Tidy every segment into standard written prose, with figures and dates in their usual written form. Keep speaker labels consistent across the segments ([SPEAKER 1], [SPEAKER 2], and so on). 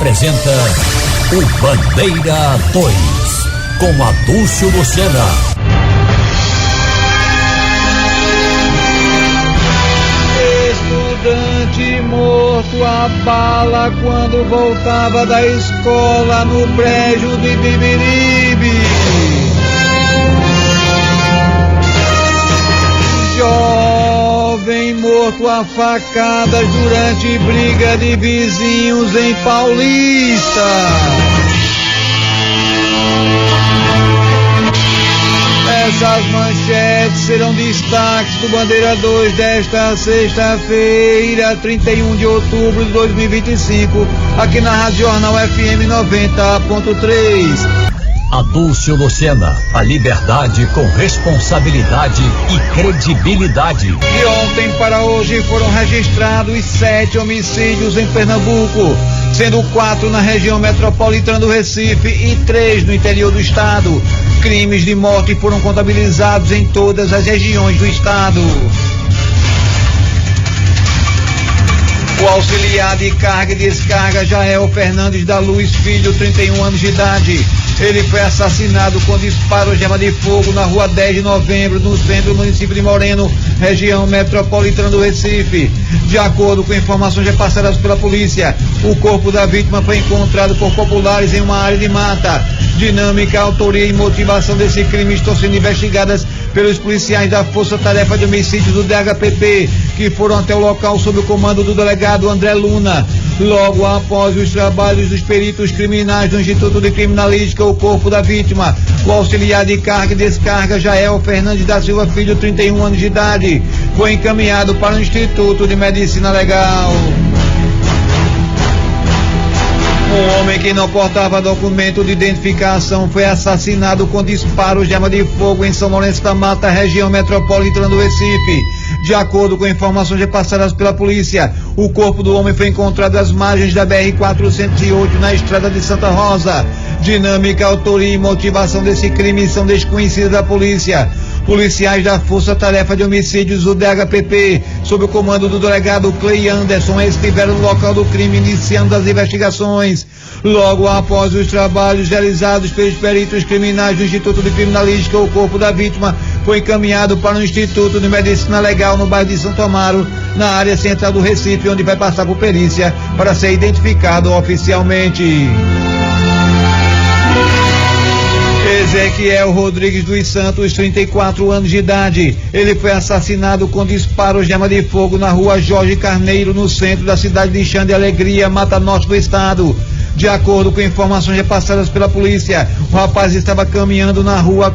[SPEAKER 1] apresenta o Bandeira 2, com Adúlcio Lucena.
[SPEAKER 2] Estudante morto a bala quando voltava da escola no prédio de Bibiribe. Jovem morto a facadas durante briga de vizinhos em Paulista. Essas manchetes serão destaques do Bandeira 2 desta sexta-feira, 31 de outubro de 2025, aqui na Rádio Jornal FM 90.3.
[SPEAKER 1] Adúlcio Lucena, a liberdade com responsabilidade e credibilidade.
[SPEAKER 2] De ontem para hoje foram registrados 7 homicídios em Pernambuco, sendo 4 na região metropolitana do Recife e 3 no interior do estado. Crimes de morte foram contabilizados em todas as regiões do estado. O auxiliar de carga e descarga Jael Fernandes da Luz Filho, 31 anos de idade. Ele foi assassinado com disparo de arma de fogo na rua 10 de novembro, no centro do município de Moreno, região metropolitana do Recife. De acordo com informações repassadas pela polícia, o corpo da vítima foi encontrado por populares em uma área de mata. Dinâmica, autoria e motivação desse crime estão sendo investigadas pelos policiais da Força Tarefa de Homicídios do DHPP, que foram até o local sob o comando do delegado André Luna. Logo após os trabalhos dos peritos criminais do Instituto de Criminalística, o corpo da vítima, o auxiliar de carga e descarga Jael Fernandes da Silva Filho, 31 anos de idade, foi encaminhado para o Instituto de Medicina Legal. Um homem que não portava documento de identificação foi assassinado com disparos de arma de fogo em São Lourenço da Mata, região metropolitana do Recife. De acordo com informações repassadas pela polícia, o corpo do homem foi encontrado às margens da BR-408 na estrada de Santa Rosa. Dinâmica, autoria e motivação desse crime são desconhecidas da polícia. Policiais da Força Tarefa de Homicídios do DHPP, sob o comando do delegado Clay Anderson, estiveram no local do crime iniciando as investigações. Logo após os trabalhos realizados pelos peritos criminais do Instituto de Criminalística, o corpo da vítima foi encaminhado para o Instituto de Medicina Legal no bairro de Santo Amaro, na área central do Recife, onde vai passar por perícia para ser identificado oficialmente. Ezequiel Rodrigues dos Santos, 34 anos de idade. Ele foi assassinado com disparos de arma de fogo na rua Jorge Carneiro, no centro da cidade de Xande Alegria, Mata Norte do estado. De acordo com informações repassadas pela polícia, o rapaz estava caminhando na rua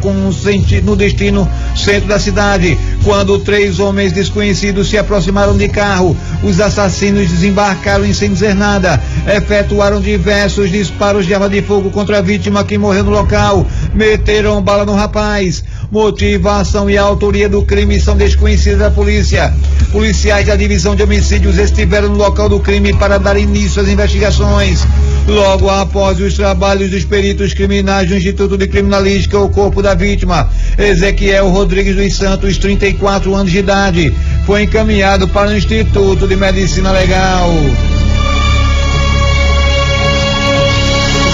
[SPEAKER 2] no destino centro da cidade, quando 3 homens desconhecidos se aproximaram de carro. Os assassinos desembarcaram sem dizer nada, efetuaram diversos disparos de arma de fogo contra a vítima, que morreu no local, meteram bala no rapaz. Motivação e autoria do crime são desconhecidas da polícia. Policiais da divisão de homicídios estiveram no local do crime para dar início às investigações. Logo após os trabalhos dos peritos criminais do Instituto de Criminalística, o corpo da vítima, Ezequiel Rodrigues dos Santos, 34 anos de idade, foi encaminhado para o Instituto de Medicina Legal.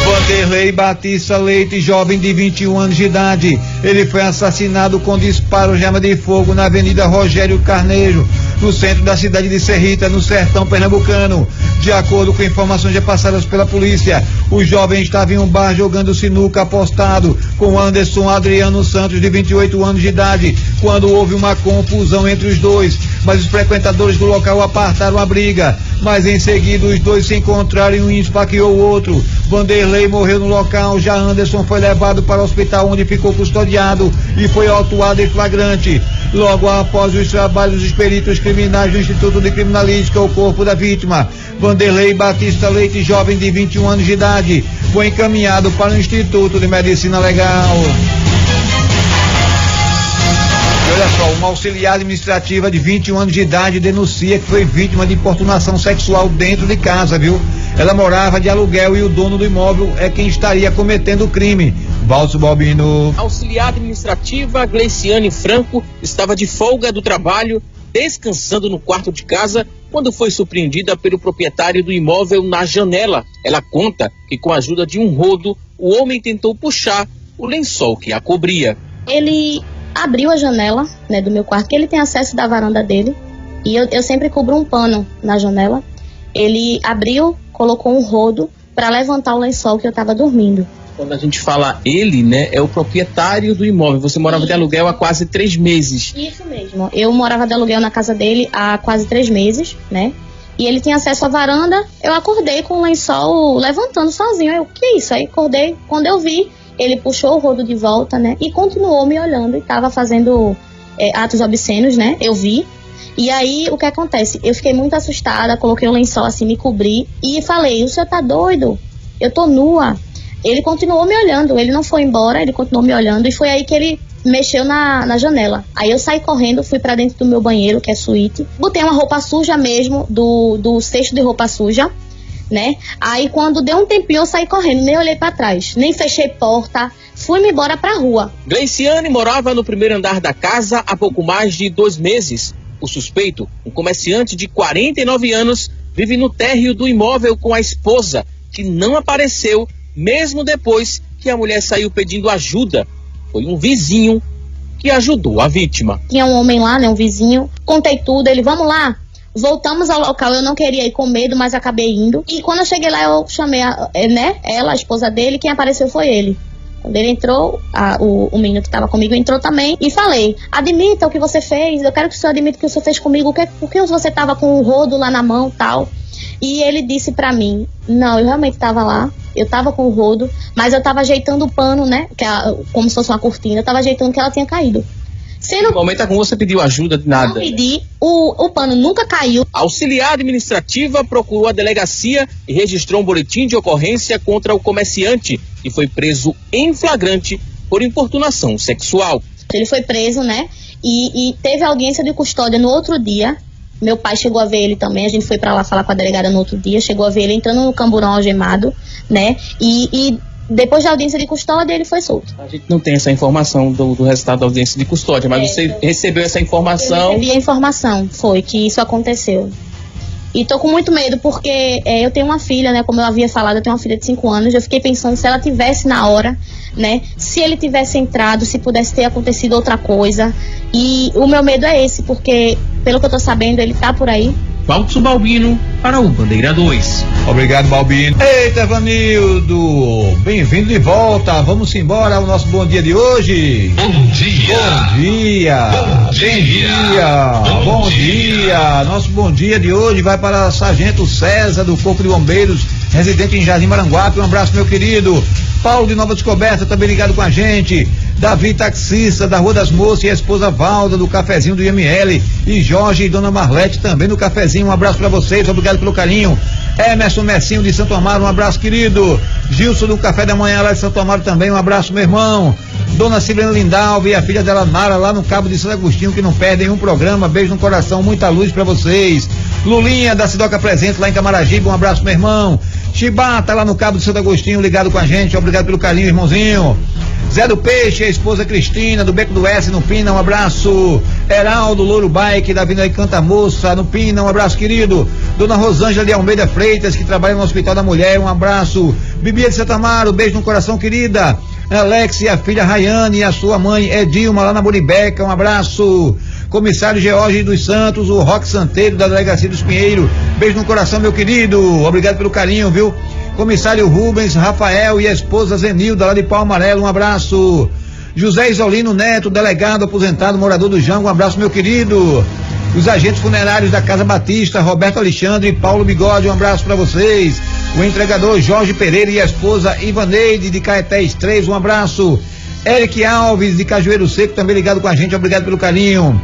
[SPEAKER 2] Vanderlei Batista Leite, jovem de 21 anos de idade. Ele foi assassinado com disparos de arma de fogo na Avenida Rogério Carneiro, no centro da cidade de Serrita, no sertão pernambucano. De acordo com informações repassadas pela polícia, o jovem estava em um bar jogando sinuca apostado com Anderson Adriano Santos, de 28 anos de idade, quando houve uma confusão entre os dois, mas os frequentadores do local apartaram a briga. Mas em seguida os dois se encontraram e um esfaqueou o outro. Vanderlei morreu no local, já Anderson foi levado para o hospital, onde ficou custodiado e foi autuado em flagrante. Logo após os trabalhos dos peritos criminais do Instituto de Criminalística, o corpo da vítima, Vanderlei Batista Leite, jovem de 21 anos de idade, foi encaminhado para o Instituto de Medicina Legal. E olha só, uma auxiliar administrativa de 21 anos de idade denuncia que foi vítima de importunação sexual dentro de casa, viu? Ela morava de aluguel e o dono do imóvel é quem estaria cometendo o crime. Valso Balbino.
[SPEAKER 3] Auxiliar administrativa Gleiciane Franco estava de folga do trabalho, descansando no quarto de casa, quando foi surpreendida pelo proprietário do imóvel na janela. Ela conta que, com a ajuda de um rodo, o homem tentou puxar o lençol que a cobria.
[SPEAKER 4] Ele abriu a janela, né, do meu quarto, que ele tem acesso da varanda dele, e eu sempre cubro um pano na janela. Ele abriu, colocou um rodo para levantar o lençol que eu estava dormindo.
[SPEAKER 3] Quando a gente fala ele, né, é o proprietário do imóvel. Você morava de aluguel há quase 3 meses.
[SPEAKER 4] Isso mesmo. Eu morava de aluguel na casa dele há quase 3 meses, né? E ele tinha acesso à varanda. Eu acordei com o lençol levantando sozinho. Eu, que é isso? Aí acordei. Quando eu vi, ele puxou o rodo de volta, né? E continuou me olhando e estava fazendo atos obscenos, né? Eu vi. E aí, o que acontece? Eu fiquei muito assustada, coloquei o lençol assim, me cobri e falei, o senhor tá doido? Eu tô nua. Ele continuou me olhando, ele não foi embora, ele continuou me olhando, e foi aí que ele mexeu na janela. Aí eu saí correndo, fui pra dentro do meu banheiro, que é suíte, botei uma roupa suja mesmo, do cesto de roupa suja, né? Aí quando deu um tempinho eu saí correndo, nem olhei pra trás, nem fechei porta, fui-me embora pra rua.
[SPEAKER 3] Gleiciane morava no primeiro andar da casa há pouco mais de 2 meses. O suspeito, um comerciante de 49 anos, vive no térreo do imóvel com a esposa, que não apareceu mesmo depois que a mulher saiu pedindo ajuda. Foi um vizinho que ajudou a vítima.
[SPEAKER 4] Tinha um homem lá, né, um vizinho, contei tudo, ele, vamos lá. Voltamos ao local, eu não queria ir com medo, mas acabei indo. E quando eu cheguei lá, eu chamei ela, a esposa dele, quem apareceu foi ele. Quando ele entrou, o menino que estava comigo entrou também, e falei, admita o que você fez, eu quero que o senhor admita o que o senhor fez comigo, por que você estava com o rodo lá na mão e tal. E ele disse pra mim, não, eu realmente estava lá, eu estava com o rodo, mas eu estava ajeitando o pano, né, como se fosse uma cortina, eu estava ajeitando que ela tinha caído.
[SPEAKER 3] No momento como você pediu ajuda de nada.
[SPEAKER 4] Não pedi, o pano nunca caiu.
[SPEAKER 3] A auxiliar administrativa procurou a delegacia e registrou um boletim de ocorrência contra o comerciante, que foi preso em flagrante por importunação sexual.
[SPEAKER 4] Ele foi preso, né, e teve audiência de custódia no outro dia. Meu pai chegou a ver ele também, a gente foi pra lá falar com a delegada no outro dia, chegou a ver ele entrando no camburão algemado, né, e depois da audiência de custódia ele foi solto.
[SPEAKER 3] A gente não tem essa informação do resultado da audiência de custódia, mas você recebeu essa informação?
[SPEAKER 4] Eu recebi a informação, foi que isso aconteceu. E tô com muito medo porque eu tenho uma filha, né, como eu havia falado, eu tenho uma filha de 5 anos, eu fiquei pensando se ela tivesse na hora, né, se ele tivesse entrado, se pudesse ter acontecido outra coisa. E o meu medo é esse, porque pelo que eu tô sabendo, ele tá por aí.
[SPEAKER 3] Valtso Balbino para o Bandeira 2.
[SPEAKER 2] Obrigado, Balbino. Eita, Vanildo, bem-vindo de volta. Vamos embora ao nosso bom dia de hoje.
[SPEAKER 1] Bom dia.
[SPEAKER 2] Bom dia.
[SPEAKER 1] Bom dia.
[SPEAKER 2] Bom dia. Nosso bom dia de hoje vai para Sargento César do Corpo de Bombeiros, residente em Jardim Maranguape. Um abraço, meu querido. Paulo de Nova Descoberta também ligado com a gente. Davi taxista da Rua das Moças e a esposa Valda do cafezinho do IML, e Jorge e Dona Marlete também do cafezinho. Um abraço para vocês, obrigado pelo carinho. Emerson Messinho de Santo Amaro, um abraço, querido. Gilson do Café da Manhã lá de Santo Amaro também, um abraço, meu irmão. Dona Silvana Lindalva e a filha dela Nara lá no Cabo de Santo Agostinho, que não perdem um programa. Beijo no coração, muita luz para vocês. Lulinha da Sidoca Presente lá em Camaragibe, um abraço, meu irmão. Chibata lá no Cabo de Santo Agostinho ligado com a gente, obrigado pelo carinho, irmãozinho. Zé do Peixe, a esposa Cristina, do Beco do S no Pina, um abraço. Heraldo Louro Bike, da Avenida Canta Moça, no Pina, um abraço, querido. Dona Rosângela de Almeida Freitas, que trabalha no Hospital da Mulher, um abraço. Bibia de Santa Amaro, beijo no coração, querida. Alex e a filha Rayane e a sua mãe Edilma lá na Buribeca, um abraço. Comissário George dos Santos, o Roque Santeiro da Delegacia dos Pinheiro, beijo no coração, meu querido, obrigado pelo carinho, viu? Comissário Rubens, Rafael e a esposa Zenilda lá de Pau Amarelo, um abraço. José Isolino Neto, delegado aposentado, morador do Jango, um abraço, meu querido. Os agentes funerários da Casa Batista, Roberto Alexandre e Paulo Bigode, um abraço para vocês. O entregador Jorge Pereira e a esposa Ivaneide de Caetés 3, um abraço. Eric Alves de Cajueiro Seco também ligado com a gente, obrigado pelo carinho.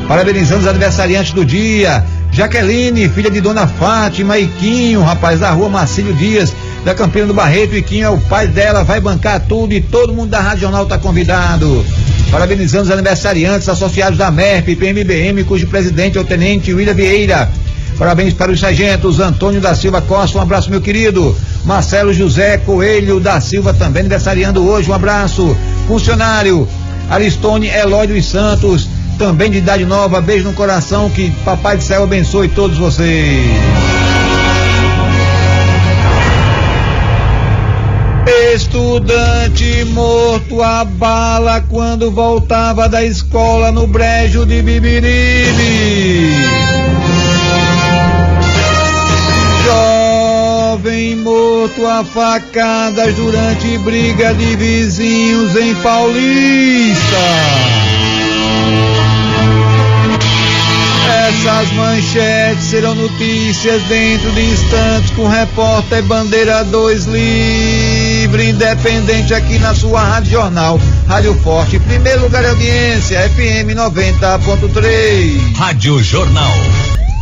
[SPEAKER 2] Parabenizando os aniversariantes do dia. Jaqueline, filha de Dona Fátima, e Quinho, rapaz, da Rua Marcílio Dias, da Campina do Barreto, e Quinho é o pai dela, vai bancar tudo e todo mundo da Rádio Jornal está convidado. Parabenizando os aniversariantes associados da MERP, PMBM, cujo presidente é o Tenente William Vieira. Parabéns para os sargentos Antônio da Silva Costa, um abraço, meu querido. Marcelo José Coelho da Silva também aniversariando hoje, um abraço. Funcionário Aristone Eloy dos Santos também de idade nova. Beijo no coração, que Papai do Céu abençoe todos vocês. Estudante morto a bala quando voltava da escola no brejo de Bibiribe. Jovem morto a facadas durante briga de vizinhos em Paulista. Essas manchetes serão notícias dentro de instantes com o repórter Bandeira 2 livre, independente aqui na sua Rádio Jornal, Rádio Forte, primeiro lugar de audiência, FM 90.3.
[SPEAKER 1] Rádio Jornal.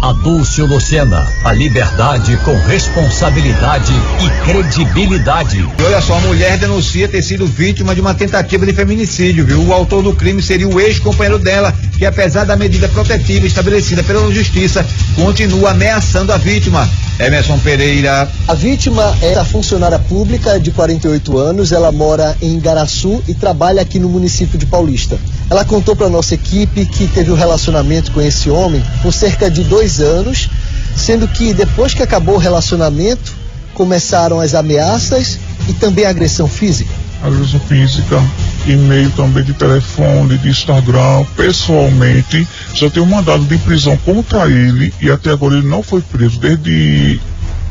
[SPEAKER 5] Adúlcio Lucena, a liberdade com responsabilidade e credibilidade.
[SPEAKER 2] E olha só, a mulher denuncia ter sido vítima de uma tentativa de feminicídio, viu? O autor do crime seria o ex-companheiro dela, que apesar da medida protetiva estabelecida pela justiça, continua ameaçando a vítima. Emerson Pereira.
[SPEAKER 6] A vítima é a funcionária pública de 48 anos, ela mora em Igaraçu e trabalha aqui no município de Paulista. Ela contou para nossa equipe que teve um relacionamento com esse homem por cerca de 2 anos, sendo que depois que acabou o relacionamento, começaram as ameaças e também a agressão física.
[SPEAKER 7] Agressão física, e-mail também, de telefone, de Instagram. Pessoalmente, já tem um mandado de prisão contra ele e até agora ele não foi preso desde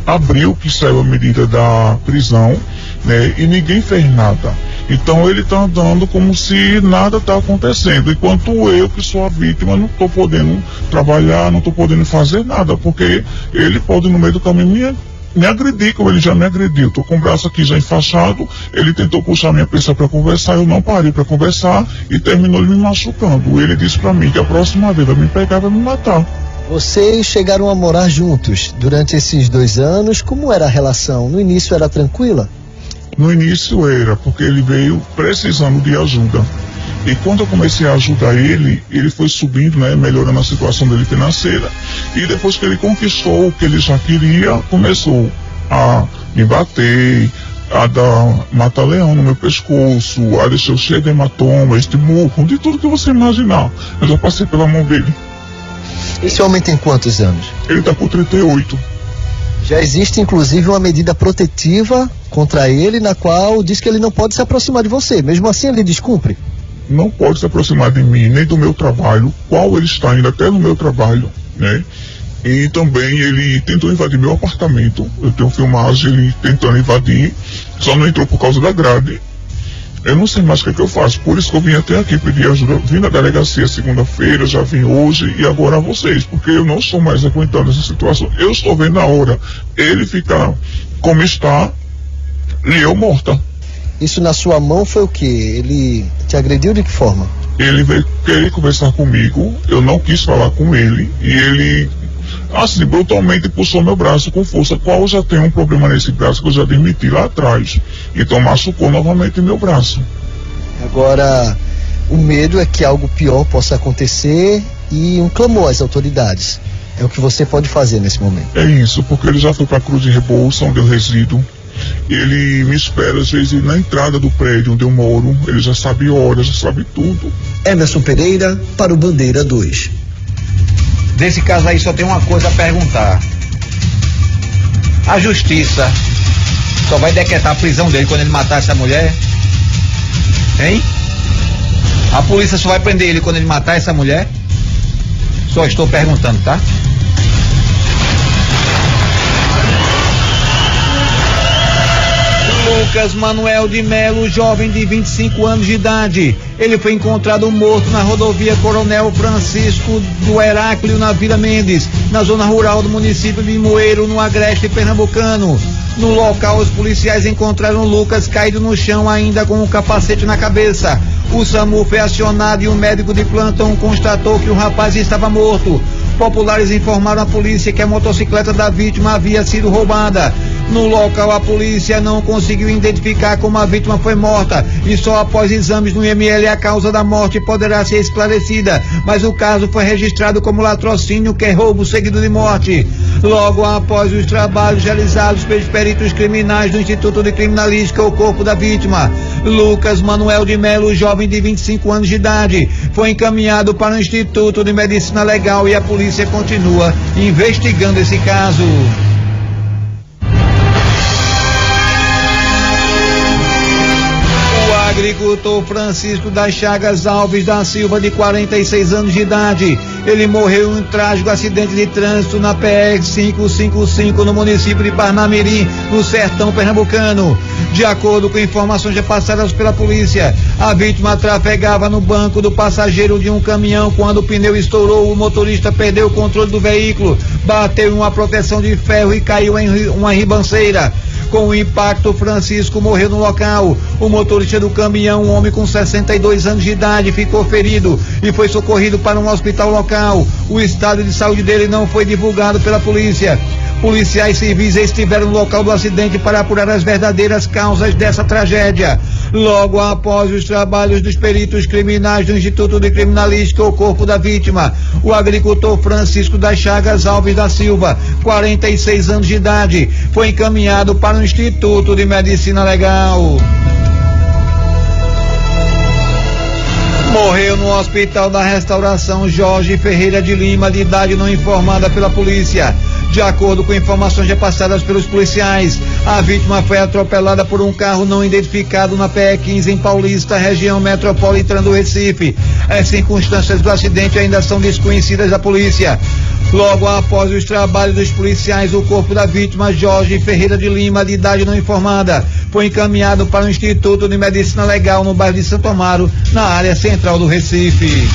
[SPEAKER 7] abril que saiu a medida da prisão, né? E ninguém fez nada. Então ele está andando como se nada está acontecendo, enquanto eu, que sou a vítima, não estou podendo trabalhar, não estou podendo fazer nada, porque ele pode no meio do caminho me agredir, como ele já me agrediu. Estou com o braço aqui já enfaixado, ele tentou puxar minha peça para conversar, eu não parei para conversar e terminou me machucando. Ele disse para mim que a próxima vez vai me pegar e vai me matar.
[SPEAKER 6] Vocês chegaram a morar juntos durante esses 2 anos, como era a relação? No início era tranquila?
[SPEAKER 7] No início era, porque ele veio precisando de ajuda. E quando eu comecei a ajudar ele, ele foi subindo, né, melhorando a situação dele financeira. E depois que ele conquistou o que ele já queria, começou a me bater, a dar mata-leão no meu pescoço, a deixar eu cheio de hematoma, este murro, de tudo que você imaginar. Eu já passei pela mão dele.
[SPEAKER 6] Esse homem tem quantos anos?
[SPEAKER 7] Ele está com 38.
[SPEAKER 6] Já existe inclusive uma medida protetiva contra ele, na qual diz que ele não pode se aproximar de você. Mesmo assim ele descumpre?
[SPEAKER 7] Não pode se aproximar de mim, nem do meu trabalho, qual ele está indo até no meu trabalho, né? E também ele tentou invadir meu apartamento. Eu tenho filmagem ele tentando invadir, só não entrou por causa da grade. Eu não sei mais o que eu faço, por isso que eu vim até aqui pedir ajuda. Vim na delegacia segunda-feira, já vim hoje e agora a vocês, porque eu não estou mais aguentando essa situação. Eu estou vendo a hora ele ficar como está e eu morta.
[SPEAKER 6] Isso na sua mão foi o quê? Ele te agrediu de que forma?
[SPEAKER 7] Ele veio querer conversar comigo, eu não quis falar com ele e ele, assim, brutalmente puxou meu braço com força, qual eu já tenho um problema nesse braço que eu já demiti lá atrás. Então machucou novamente meu braço.
[SPEAKER 6] Agora, o medo é que algo pior possa acontecer e um clamor às autoridades. É o que você pode fazer nesse momento.
[SPEAKER 7] É isso, porque ele já foi para a Cruz de Rebouça, onde eu resido. Ele me espera, às vezes, na entrada do prédio onde eu moro. Ele já sabe horas, já sabe tudo.
[SPEAKER 6] Emerson Pereira, para o Bandeira 2.
[SPEAKER 2] Desse caso aí só tem uma coisa a perguntar. A justiça só vai decretar a prisão dele quando ele matar essa mulher? Hein? A polícia só vai prender ele quando ele matar essa mulher? Só estou perguntando, tá? Lucas Manuel de Melo, jovem de 25 anos de idade. Ele foi encontrado morto na rodovia Coronel Francisco do Heráclio, na Vila Mendes, na zona rural do município de Moeiro, no agreste pernambucano. No local, os policiais encontraram Lucas caído no chão, ainda com um capacete na cabeça. O SAMU foi acionado e o médico de plantão constatou que o rapaz estava morto. Populares informaram à polícia que a motocicleta da vítima havia sido roubada. No local, a polícia não conseguiu identificar como a vítima foi morta e só após exames no IML a causa da morte poderá ser esclarecida, mas o caso foi registrado como latrocínio, que é roubo seguido de morte. Logo após os trabalhos realizados pelos peritos criminais do Instituto de Criminalística, o corpo da vítima Lucas Manuel de Melo, jovem de 25 anos de idade, foi encaminhado para o Instituto de Medicina Legal e a polícia continua investigando esse caso. O agricultor Francisco das Chagas Alves da Silva, de 46 anos de idade, ele morreu em um trágico acidente de trânsito na PR 555 no município de Parnamirim, no sertão pernambucano. De acordo com informações já passadas pela polícia, a vítima trafegava no banco do passageiro de um caminhão quando o pneu estourou. O motorista perdeu o controle do veículo, bateu em uma proteção de ferro e caiu em uma ribanceira. Com o impacto, Francisco morreu no local. O motorista do caminhão, um homem com 62 anos de idade, ficou ferido e foi socorrido para um hospital local. O estado de saúde dele não foi divulgado pela polícia. Policiais civis estiveram no local do acidente para apurar as verdadeiras causas dessa tragédia. Logo após os trabalhos dos peritos criminais do Instituto de Criminalística, o corpo da vítima, o agricultor Francisco das Chagas Alves da Silva, 46 anos de idade, foi encaminhado para o Instituto de Medicina Legal. Morreu no Hospital da Restauração Jorge Ferreira de Lima, de idade não informada pela polícia. De acordo com informações repassadas pelos policiais, a vítima foi atropelada por um carro não identificado na PE15 em Paulista, região metropolitana do Recife. As circunstâncias do acidente ainda são desconhecidas da polícia. Logo após os trabalhos dos policiais, o corpo da vítima, Jorge Ferreira de Lima, de idade não informada, foi encaminhado para o Instituto de Medicina Legal no bairro de Santo Amaro, na área central do Recife.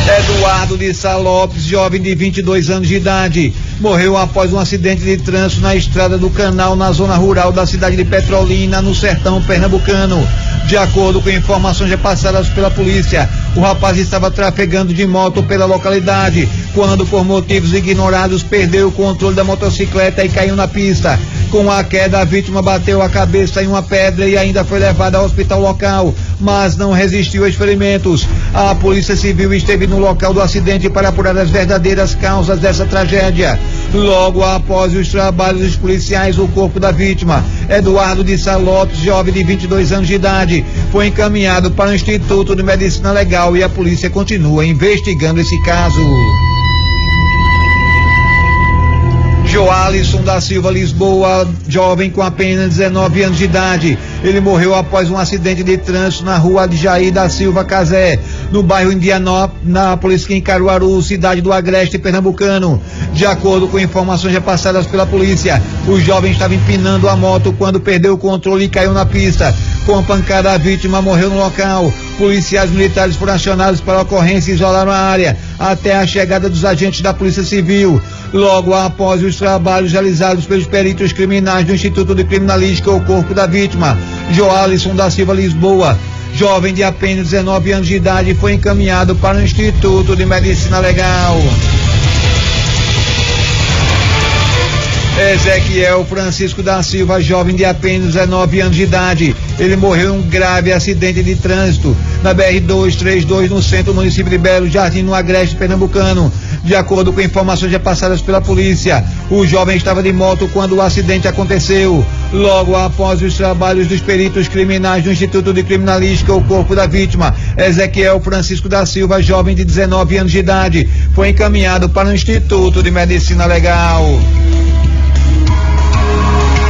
[SPEAKER 2] Eduardo de Sá Lopes, jovem de 22 anos de idade, morreu após um acidente de trânsito na estrada do Canal, na zona rural da cidade de Petrolina, no sertão pernambucano. De acordo com informações repassadas pela polícia, o rapaz estava trafegando de moto pela localidade, quando, por motivos ignorados, perdeu o controle da motocicleta e caiu na pista. Com a queda, a vítima bateu a cabeça em uma pedra e ainda foi levada ao hospital local, mas não resistiu aos ferimentos. A Polícia Civil esteve no local do acidente para apurar as verdadeiras causas dessa tragédia. Logo após os trabalhos dos policiais, o corpo da vítima, Eduardo de Sá Lopes, jovem de 22 anos de idade, foi encaminhado para o Instituto de Medicina Legal e a polícia continua investigando esse caso. Joalisson da Silva Lisboa, jovem com apenas 19 anos de idade, ele morreu após um acidente de trânsito na rua de Jair da Silva Casé, no bairro Indianápolis, em Caruaru, cidade do Agreste pernambucano. De acordo com informações repassadas pela polícia, o jovem estava empinando a moto quando perdeu o controle e caiu na pista. Com a pancada, a vítima morreu no local. Policiais militares foram acionados para a ocorrência e isolaram a área até a chegada dos agentes da Polícia Civil. Logo após os trabalhos realizados pelos peritos criminais do Instituto de Criminalística, o corpo da vítima, Joalisson da Silva Lisboa, jovem de apenas 19 anos de idade, foi encaminhado para o Instituto de Medicina Legal. Ezequiel Francisco da Silva, jovem de apenas 19 anos de idade, ele morreu em um grave acidente de trânsito na BR-232, no centro do município de Belo Jardim, no Agreste pernambucano. De acordo com informações repassadas pela polícia, o jovem estava de moto quando o acidente aconteceu. Logo após os trabalhos dos peritos criminais do Instituto de Criminalística, o corpo da vítima, Ezequiel Francisco da Silva, jovem de 19 anos de idade, foi encaminhado para o Instituto de Medicina Legal.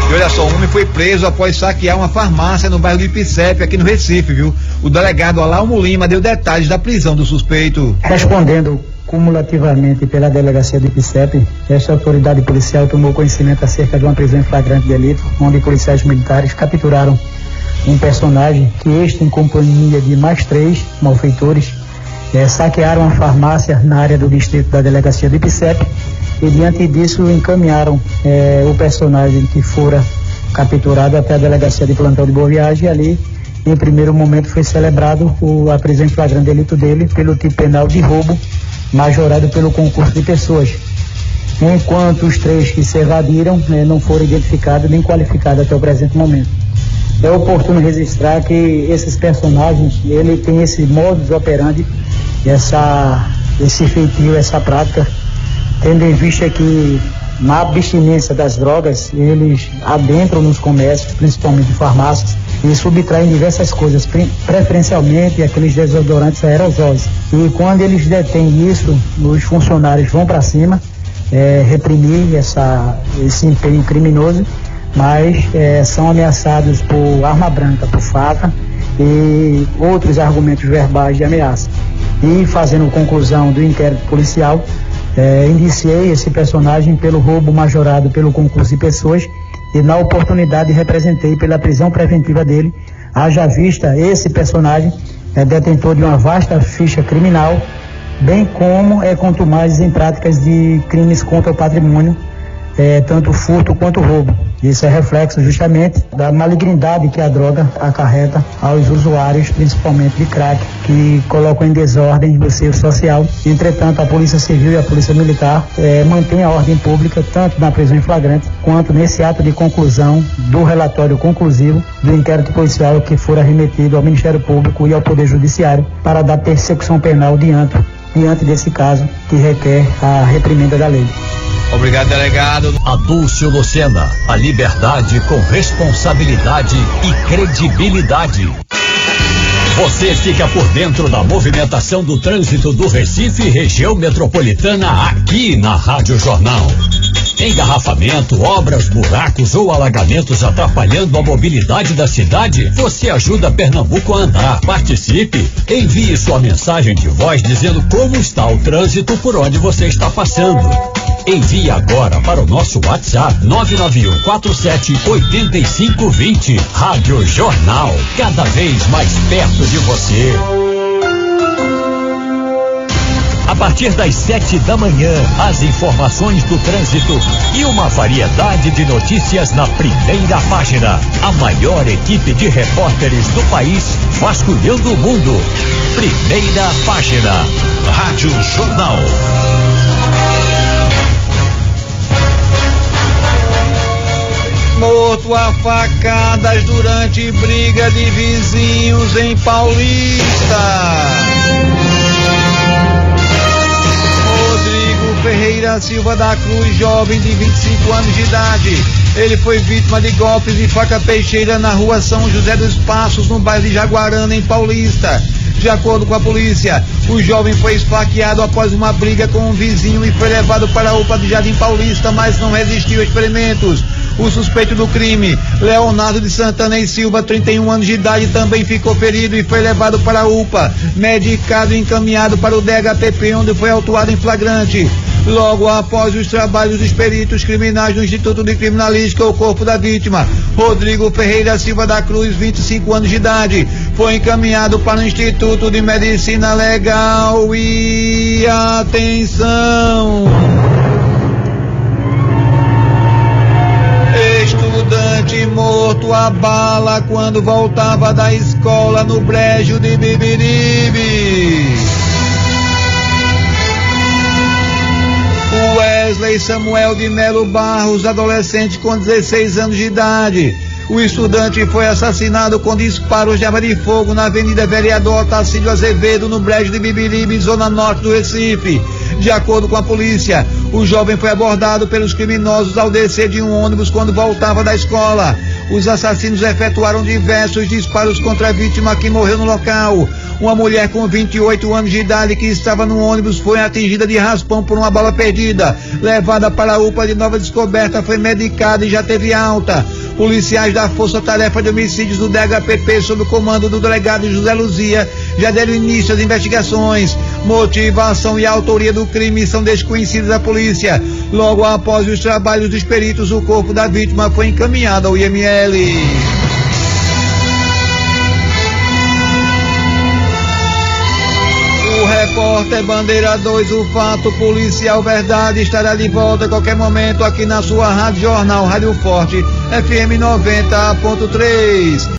[SPEAKER 2] E olha só, um homem foi preso após saquear uma farmácia no bairro de Ipicepe, aqui no Recife, viu? O delegado Alalmo Lima deu detalhes da prisão do suspeito.
[SPEAKER 8] Respondendo cumulativamente pela delegacia de Ipicepe, esta autoridade policial tomou conhecimento acerca de uma prisão em flagrante delito, onde policiais militares capturaram um personagem que em companhia de mais 3 malfeitores, saquearam a farmácia na área do distrito da delegacia de Ipicepe e diante disso encaminharam o personagem que fora capturado até a delegacia de plantão de Boa Viagem. E ali, em primeiro momento, foi celebrado a prisão em flagrante delito dele pelo tipo penal de roubo majorado pelo concurso de pessoas, enquanto os 3 que se evadiram não foram identificados nem qualificados até o presente momento. É oportuno registrar que esses personagens, ele tem esse modus operandi, esse feitio, essa prática, tendo em vista que na abstinência das drogas, eles adentram nos comércios, principalmente em farmácias, e subtraem diversas coisas, preferencialmente aqueles desodorantes aerosóis. E quando eles detêm isso, os funcionários vão para cima, reprimir esse empenho criminoso, mas são ameaçados por arma branca, por faca e outros argumentos verbais de ameaça. E fazendo conclusão do inquérito policial, indiciei esse personagem pelo roubo majorado pelo concurso de pessoas e na oportunidade representei pela prisão preventiva dele, haja vista esse personagem é detentor de uma vasta ficha criminal, bem como contumazes em práticas de crimes contra o patrimônio, tanto furto quanto roubo. Isso é reflexo justamente da malignidade que a droga acarreta aos usuários, principalmente de crack, que colocam em desordem o seio social. Entretanto, a Polícia Civil e a Polícia Militar mantêm a ordem pública tanto na prisão em flagrante quanto nesse ato de conclusão do relatório conclusivo do inquérito policial que for remetido ao Ministério Público e ao Poder Judiciário para dar persecução penal diante desse caso que requer a reprimenda da lei.
[SPEAKER 2] Obrigado, delegado.
[SPEAKER 5] Adúlcio Lucena, a liberdade com responsabilidade e credibilidade. Você fica por dentro da movimentação do trânsito do Recife e região metropolitana aqui na Rádio Jornal. Engarrafamento, obras, buracos ou alagamentos atrapalhando a mobilidade da cidade? Você ajuda Pernambuco a andar. Participe. Envie sua mensagem de voz dizendo como está o trânsito por onde você está passando. Envie agora para o nosso WhatsApp 991478520. Rádio Jornal, cada vez mais perto de você. A partir das 7 da manhã, as informações do trânsito e uma variedade de notícias na primeira página. A maior equipe de repórteres do país, vasculhando o mundo. Primeira página. Rádio Jornal.
[SPEAKER 2] Morto a facadas durante briga de vizinhos em Paulista. Rodrigo Ferreira Silva da Cruz, jovem de 25 anos de idade. Ele foi vítima de golpes de faca peixeira na rua São José dos Passos, no bairro de Jaguarana, em Paulista. De acordo com a polícia, o jovem foi esfaqueado após uma briga com um vizinho e foi levado para a UPA de Jardim Paulista, mas não resistiu a experimentos. O suspeito do crime, Leonardo de Santana e Silva, 31 anos de idade, também ficou ferido e foi levado para a UPA, medicado e encaminhado para o DHPP, onde foi autuado em flagrante. Logo após os trabalhos dos peritos criminais do Instituto de Criminalística, o corpo da vítima, Rodrigo Ferreira Silva da Cruz, 25 anos de idade, foi encaminhado para o Instituto de Medicina Legal e atenção! Estudante morto a bala quando voltava da escola no Brejo de Bibiribe. Wesley Samuel de Melo Barros, adolescente com 16 anos de idade. O estudante foi assassinado com disparos de arma de fogo na Avenida Vereador Tacílio Azevedo, no Brejo de Bibiribe, zona norte do Recife. De acordo com a polícia, o jovem foi abordado pelos criminosos ao descer de um ônibus quando voltava da escola. Os assassinos efetuaram diversos disparos contra a vítima, que morreu no local. Uma mulher com 28 anos de idade que estava no ônibus foi atingida de raspão por uma bala perdida. Levada para a UPA de Nova Descoberta, foi medicada e já teve alta. Policiais da Força Tarefa de Homicídios do DHPP, sob o comando do delegado José Luzia, já deram início às investigações. Motivação e autoria do crime são desconhecidos à polícia. Logo após os trabalhos dos peritos, o corpo da vítima foi encaminhado ao IML. O repórter Bandeira 2, o fato policial verdade, estará de volta a qualquer momento aqui na sua Rádio Jornal, Rádio Forte, FM 90.3.